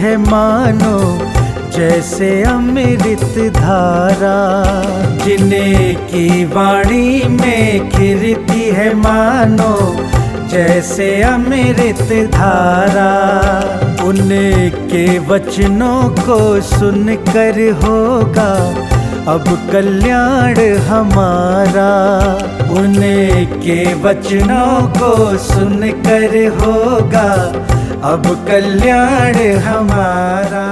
है मानो जैसे अमृत धारा। जिन्हें की वाणी में खिरती है मानो जैसे अमृत धारा। उनके वचनों को सुनकर होगा अब कल्याण हमारा। उनके वचनों को सुनकर होगा अब कल्याण हमारा।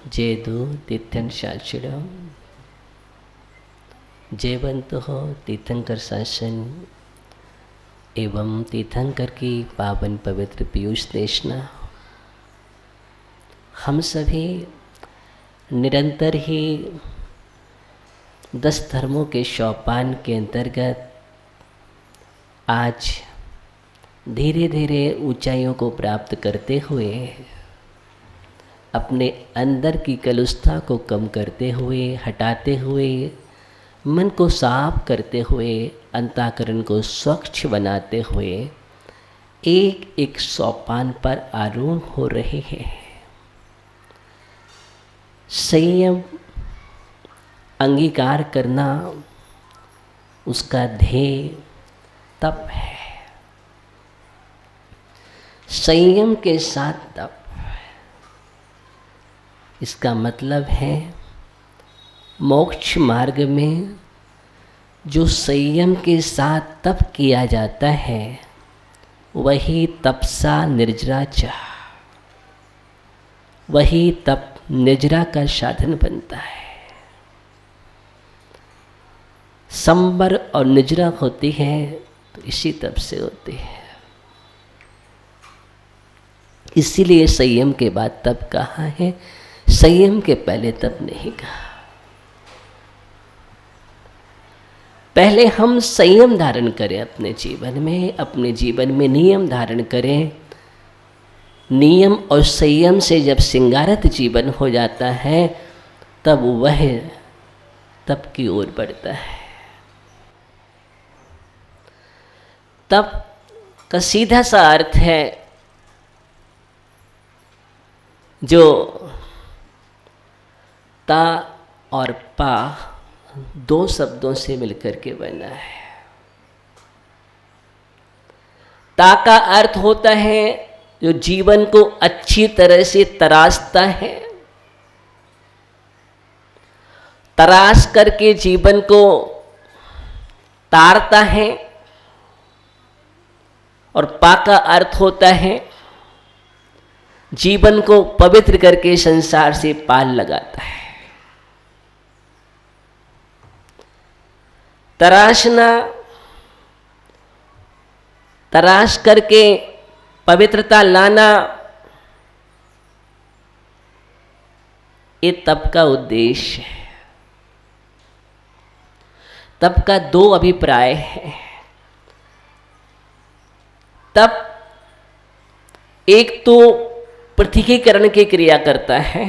जेदु तीर्थन शास्त्रम जयवंत हो तीर्थंकर शासन एवं तीर्थंकर की पावन पवित्र पीयूष देशना। हम सभी निरंतर ही 10 धर्मों के सोपान के अंतर्गत आज धीरे धीरे ऊंचाइयों को प्राप्त करते हुए, अपने अंदर की कलुषता को कम करते हुए, हटाते हुए, मन को साफ करते हुए, अंतःकरण को स्वच्छ बनाते हुए एक एक सोपान पर आरूढ़ हो रहे हैं। संयम अंगीकार करना उसका ध्येय तप है। संयम के साथ तप, इसका मतलब है मोक्ष मार्ग में जो संयम के साथ तप किया जाता है वही तपसा निर्जरा चा, वही तप निर्जरा का साधन बनता है। संबर और निर्जरा होती है तो इसी तप से होती है। इसीलिए संयम के बाद तप कहा है, संयम के पहले तप नहीं कहा। पहले हम संयम धारण करें अपने जीवन में नियम धारण करें। नियम और संयम से जब श्रृंगारत जीवन हो जाता है तब वह तप की ओर बढ़ता है। तप का सीधा सा अर्थ है जो ता और पा 2 शब्दों से मिलकर के बना है। ता का अर्थ होता है जो जीवन को अच्छी तरह से तराशता है, तराश करके जीवन को तारता है। और पा का अर्थ होता है जीवन को पवित्र करके संसार से पाल लगाता है। तराशना, तराश करके पवित्रता लाना, ये तप का उद्देश्य है। तप का 2 अभिप्राय है। तप एक तो पृथकीकरण की क्रिया करता है,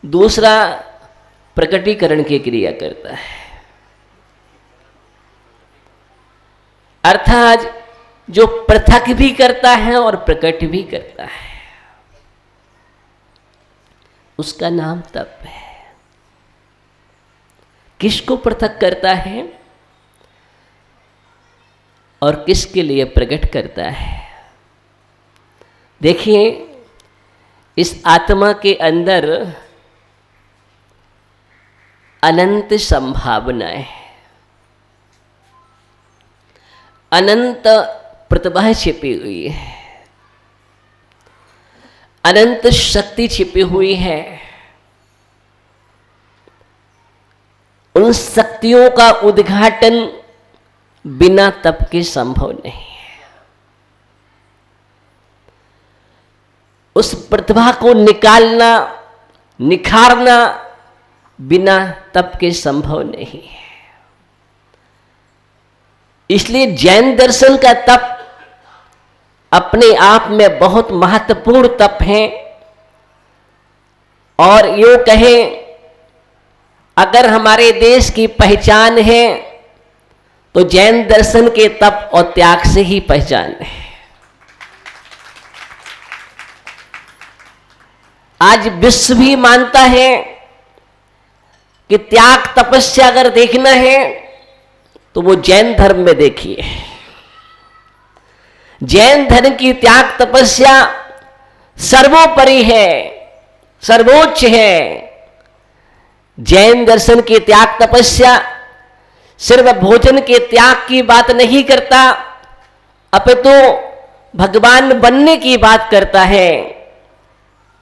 दूसरा प्रकटीकरण की क्रिया करता है। अर्थात जो पृथक भी करता है और प्रकट भी करता है, उसका नाम तप है। किसको पृथक करता है और किसके लिए प्रकट करता है? देखिए, इस आत्मा के अंदर अनंत संभावनाएं, अनंत प्रतिभा छिपी हुई है, अनंत शक्ति छिपी हुई है। उन शक्तियों का उद्घाटन बिना तप के संभव नहीं है। उस प्रतिभा को निकालना, निखारना बिना तप के संभव नहीं है। इसलिए जैन दर्शन का तप अपने आप में बहुत महत्वपूर्ण तप है। और यूं कहें, अगर हमारे देश की पहचान है तो जैन दर्शन के तप और त्याग से ही पहचान है। आज विश्व भी मानता है कि त्याग तपस्या अगर देखना है तो वो जैन धर्म में देखिए। जैन धर्म की त्याग तपस्या सर्वोपरि है, सर्वोच्च है। जैन दर्शन की त्याग तपस्या सिर्फ भोजन के त्याग की बात नहीं करता, अपितु भगवान बनने की बात करता है।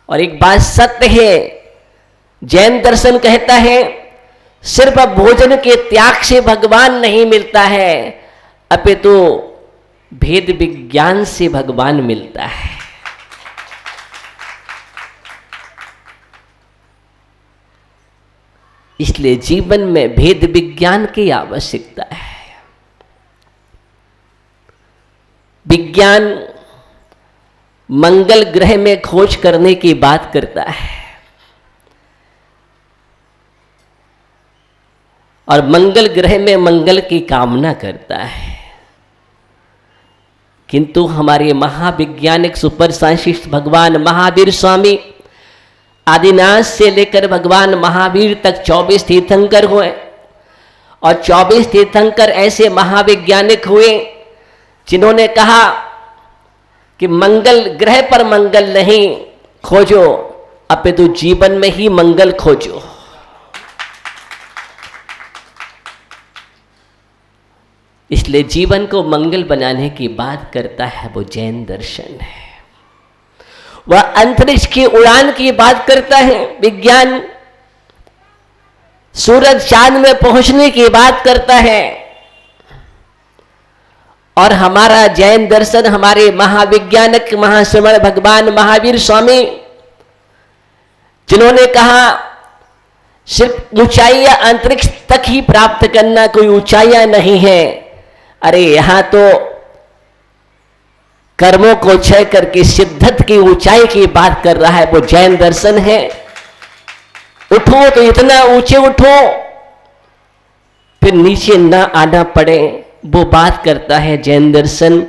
और एक बात सत्य है, जैन दर्शन कहता है सिर्फ भोजन के त्याग से भगवान नहीं मिलता है, अपितु भेद विज्ञान से भगवान मिलता है। इसलिए जीवन में भेद विज्ञान की आवश्यकता है। विज्ञान मंगल ग्रह में खोज करने की बात करता है और मंगल ग्रह में मंगल की कामना करता है, किंतु हमारे महावैज्ञानिक सुपर साइंटिस्ट भगवान महावीर स्वामी आदिनाथ से लेकर भगवान महावीर तक 24 तीर्थंकर हुए और 24 तीर्थंकर ऐसे महावैज्ञानिक हुए जिन्होंने कहा कि मंगल ग्रह पर मंगल नहीं खोजो, अपितु जीवन में ही मंगल खोजो। इसलिए जीवन को मंगल बनाने की बात करता है वो जैन दर्शन है। वह अंतरिक्ष की उड़ान की बात करता है विज्ञान, सूरज चांद में पहुंचने की बात करता है। और हमारा जैन दर्शन, हमारे महाविज्ञानिक महाश्रमण भगवान महावीर स्वामी, जिन्होंने कहा सिर्फ ऊंचाइयां अंतरिक्ष तक ही प्राप्त करना कोई ऊंचाइयां नहीं है। अरे यहां तो कर्मों को क्षय करके सिद्धत की ऊंचाई की बात कर रहा है वो जैन दर्शन है। उठो तो इतना ऊंचे उठो फिर नीचे ना आना पड़े, वो बात करता है जैन दर्शन।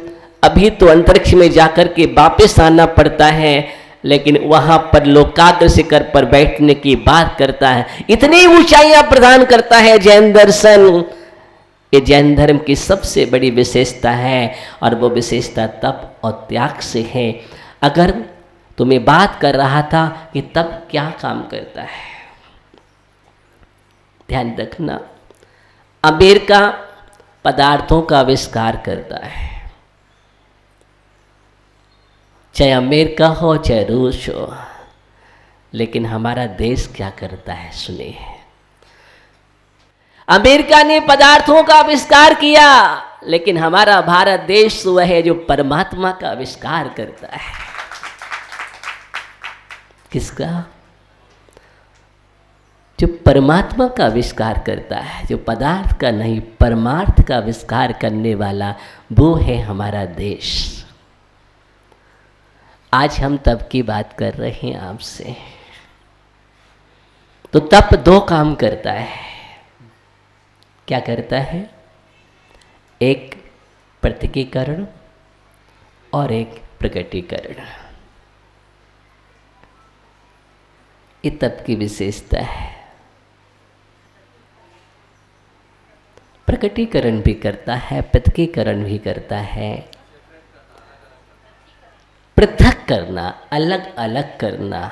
अभी तो अंतरिक्ष में जाकर के वापस आना पड़ता है, लेकिन वहां पर लोकाग्र शिखर पर बैठने की बात करता है। इतनी ऊंचाइयां प्रदान करता है जैन दर्शन। ये जैन धर्म की सबसे बड़ी विशेषता है और वो विशेषता तप और त्याग से है। अगर तुम्हें बात कर रहा था कि तप क्या काम करता है, ध्यान रखना, अमेरिका पदार्थों का आविष्कार करता है, चाहे अमेरिका हो चाहे रूस हो, लेकिन हमारा देश क्या करता है सुनिए। अमेरिका ने पदार्थों का आविष्कार किया, लेकिन हमारा भारत देश वह है जो परमात्मा का आविष्कार करता है। किसका? जो परमात्मा का आविष्कार करता है, जो पदार्थ का नहीं परमार्थ का आविष्कार करने वाला, वो है हमारा देश। आज हम तप की बात कर रहे हैं आपसे। तो तप दो काम करता है। क्या करता है? एक प्रत्यकीकरण और एक प्रकटीकरण। ये तप की विशेषता है। प्रकटीकरण भी करता है, प्रत्यकीकरण भी करता है। पृथक करना, अलग अलग करना,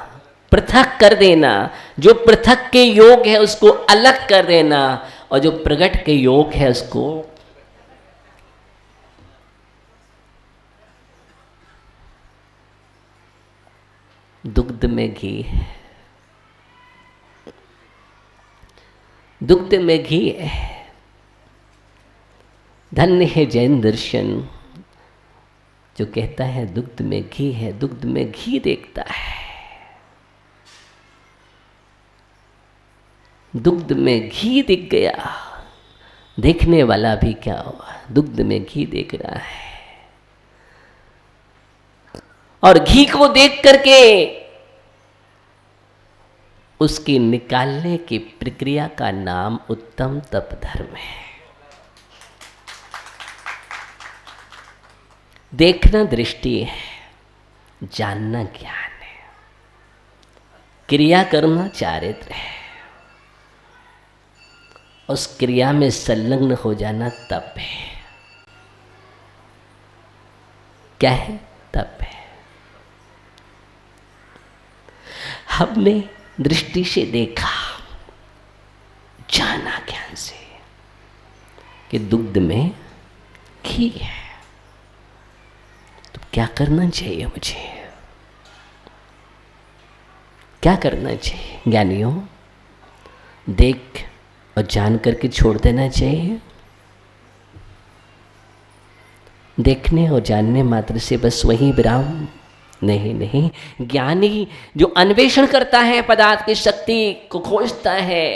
पृथक कर देना। जो पृथक के योग है उसको अलग कर देना, और जो प्रकट के योग है उसको दुग्ध में घी, दुग्ध में घी है। धन्य है जैन दर्शन जो कहता है दुग्ध में घी है, दुग्ध में घी देखता है। दुग्ध में घी दिख गया, देखने वाला भी क्या हुआ, दुग्ध में घी देख रहा है। और घी को देख करके उसकी निकालने की प्रक्रिया का नाम उत्तम तप धर्म है। देखना दृष्टि है, जानना ज्ञान है। क्रिया करना चारित्र है, उस क्रिया में संलग्न हो जाना तप है। क्या है? तप है। हमने दृष्टि से देखा, जाना ज्ञान से कि दुग्ध में घी है, तो क्या करना चाहिए मुझे? क्या करना चाहिए ज्ञानियों? देख और जान करके छोड़ देना चाहिए? देखने और जानने मात्र से बस वही विराम? नहीं नहीं, ज्ञानी जो अन्वेषण करता है, पदार्थ की शक्ति को खोजता है।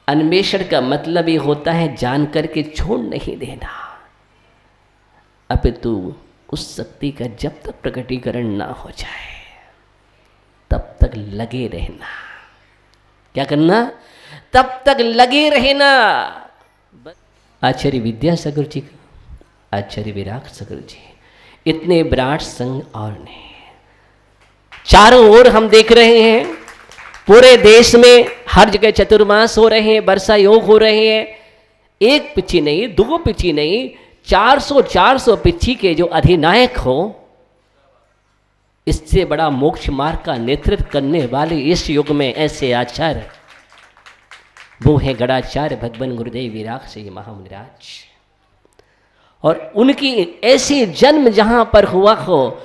अन्वेषण का मतलब ये होता है जान करके छोड़ नहीं देना, अपितु उस शक्ति का जब तक प्रकटीकरण ना हो जाए तब तक लगे रहना। क्या करना? तब तक लगे रहना। आचार्य विद्यासागर जी, आचार्य विराट सागर जी, इतने विराट संघ और ने चारों ओर हम देख रहे हैं, पूरे देश में हर जगह चतुर्मास हो रहे हैं, वर्षा योग हो रहे हैं। एक पिछी नहीं, दो पिछी नहीं, 400 पिछी के जो अधिनायक हो, इससे बड़ा मोक्ष मार्ग का नेतृत्व करने वाले इस युग में ऐसे आचार्य, वो है गणाचार्य भगवान गुरुदेव विराट से महामुनिराज। और उनकी ऐसे जन्म जहां पर हुआ हो,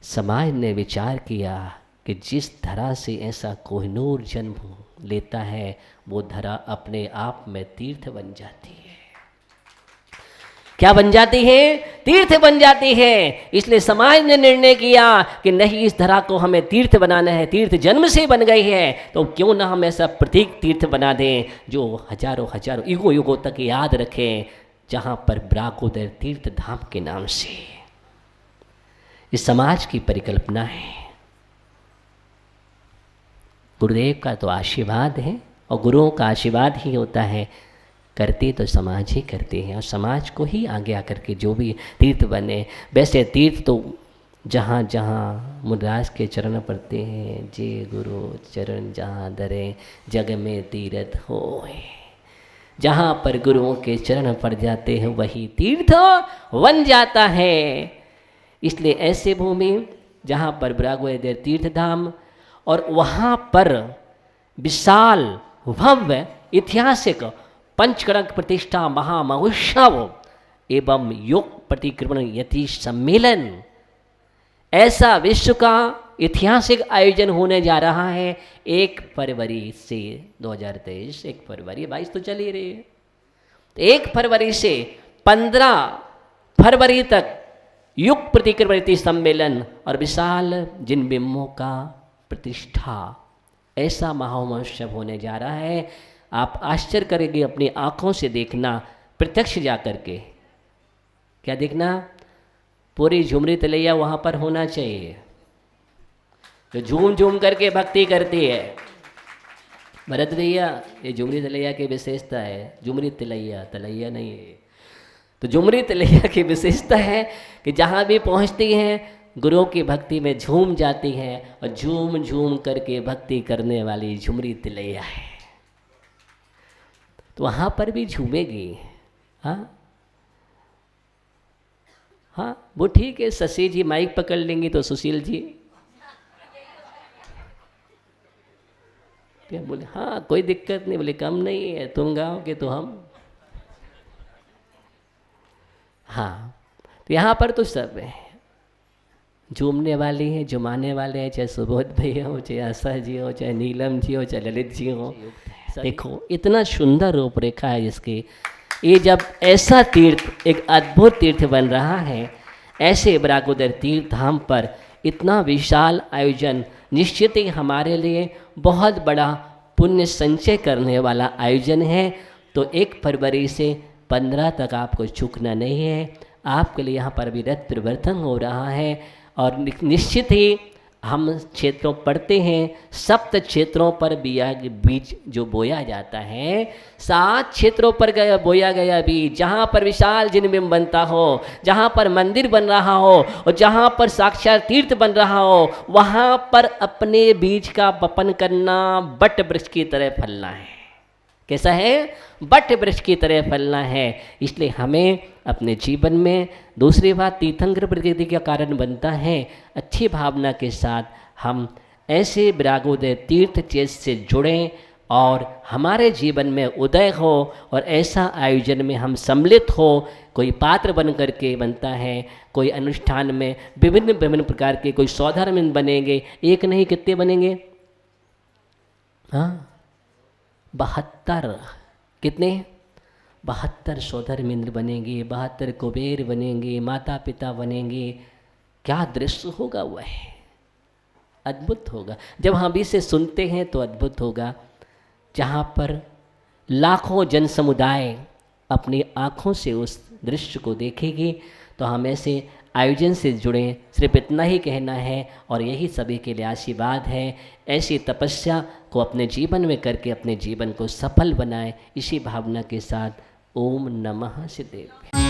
समाज ने विचार किया कि जिस धरा से ऐसा कोहिनूर जन्म लेता है, वो धरा अपने आप में तीर्थ बन जाती है। क्या बन जाती है? तीर्थ बन जाती है। इसलिए समाज ने निर्णय किया कि नहीं, इस धरा को हमें तीर्थ बनाना है, तीर्थ जन्म से बन गई है, तो क्यों ना हम ऐसा प्रतीक तीर्थ बना दें जो हजारों हजारों युगों युगों तक याद रखें, जहाँ पर ब्राकोदर तीर्थ धाम के नाम से। इस समाज की परिकल्पना है। गुरुदेव का तो आशीर्वाद है, और गुरुओं का आशीर्वाद ही होता है। करते तो समाज ही करते हैं, और समाज को ही आगे आकर के जो भी तीर्थ बने। वैसे तीर्थ तो जहाँ जहाँ मुनिराज के चरण पड़ते हैं, जे गुरु चरण जहाँ धरे जग में तीर्थ होए। जहाँ पर गुरुओं के चरण पड़ जाते हैं वही तीर्थ बन जाता है। इसलिए ऐसे भूमि जहाँ पर ब्रागोदर तीर्थ धाम, और वहाँ पर विशाल भव्य ऐतिहासिक पंचकड़क प्रतिष्ठा महामहोत्सव एवं योग प्रतिक्रमण यति सम्मेलन, ऐसा विश्व का ऐतिहासिक आयोजन होने जा रहा है 1 फरवरी से 2023। 1 फरवरी 22 तो चल ही रही है। 1 फरवरी से 15 फरवरी तक युग प्रतिक्रमण यति सम्मेलन और विशाल जिन बिंबों का प्रतिष्ठा, ऐसा महामहोत्सव होने जा रहा है। आप आश्चर्य करेंगे, अपनी आंखों से देखना, प्रत्यक्ष जा करके। क्या देखना? पूरी झुमरी तलैया वहाँ पर होना चाहिए, जो झूम झूम करके भक्ति करती है। भरत भैया, ये झुमरी तलैया की विशेषता है। झुमरी तलैया, तलैया नहीं है, तो झुमरी तलैया की विशेषता है कि जहाँ भी पहुँचती हैं गुरुओं की भक्ति में झूम जाती हैं, और झूम झूम करके भक्ति करने वाली झुमरी तलैया है। तो वहाँ पर भी झूमेगी। हाँ हाँ, वो ठीक है। शशि जी माइक पकड़ लेंगी तो सुशील जी क्या बोले? हाँ कोई दिक्कत नहीं। बोले कम नहीं है, तुम गाओगे तो हम। हाँ, तो यहाँ पर तो सब है, झूमने वाली हैं, जुमाने वाले हैं, चाहे सुबोध भैया हो, चाहे आशा जी हो, चाहे नीलम जी हो, चाहे ललित जी हो। देखो इतना सुंदर रूपरेखा है इसकी। ये जब ऐसा तीर्थ, एक अद्भुत तीर्थ बन रहा है, ऐसे ब्रागोदर तीर्थ धाम पर इतना विशाल आयोजन निश्चित ही हमारे लिए बहुत बड़ा पुण्य संचय करने वाला आयोजन है। तो 1 फरवरी से 15 तक आपको चूकना नहीं है। आपके लिए यहाँ पर भी रथ परिवर्तन हो रहा है, और निश्चित ही हम क्षेत्रों पढ़ते हैं, सप्त क्षेत्रों पर बीज जो बोया जाता है, 7 क्षेत्रों पर बोया गया बीज, जहाँ पर विशाल जिनबिंब बनता हो, जहाँ पर मंदिर बन रहा हो और जहाँ पर साक्षात तीर्थ बन रहा हो, वहाँ पर अपने बीज का वपन करना, बट वृक्ष की तरह फलना है। कैसा है? बट वृक्ष की तरह फलना है। इसलिए हमें अपने जीवन में, दूसरी बात तीर्थंकर प्रकृति का कारण बनता है, अच्छी भावना के साथ हम ऐसे विरागोदय तीर्थ चेत से जुड़ें और हमारे जीवन में उदय हो और ऐसा आयोजन में हम सम्मिलित हो। कोई पात्र बन करके बनता है, कोई अनुष्ठान में विभिन्न प्रकार के कोई सौधर्म बनेंगे, एक नहीं कितने बनेंगे? हाँ, 72। कितने? 72 सौधर्मेंद्र बनेंगे, 72 कुबेर बनेंगे, माता पिता बनेंगे। क्या दृश्य होगा वह, अद्भुत होगा। जब हम इसे सुनते हैं तो अद्भुत होगा। जहाँ पर लाखों जन समुदाय अपनी आँखों से उस दृश्य को देखेगी, तो हम ऐसे आयोजन से जुड़ें। सिर्फ इतना ही कहना है और यही सभी के लिए आशीर्वाद है। ऐसी तपस्या को अपने जीवन में करके अपने जीवन को सफल बनाएं। इसी भावना के साथ ओम नमः सिद्धेभ्यो।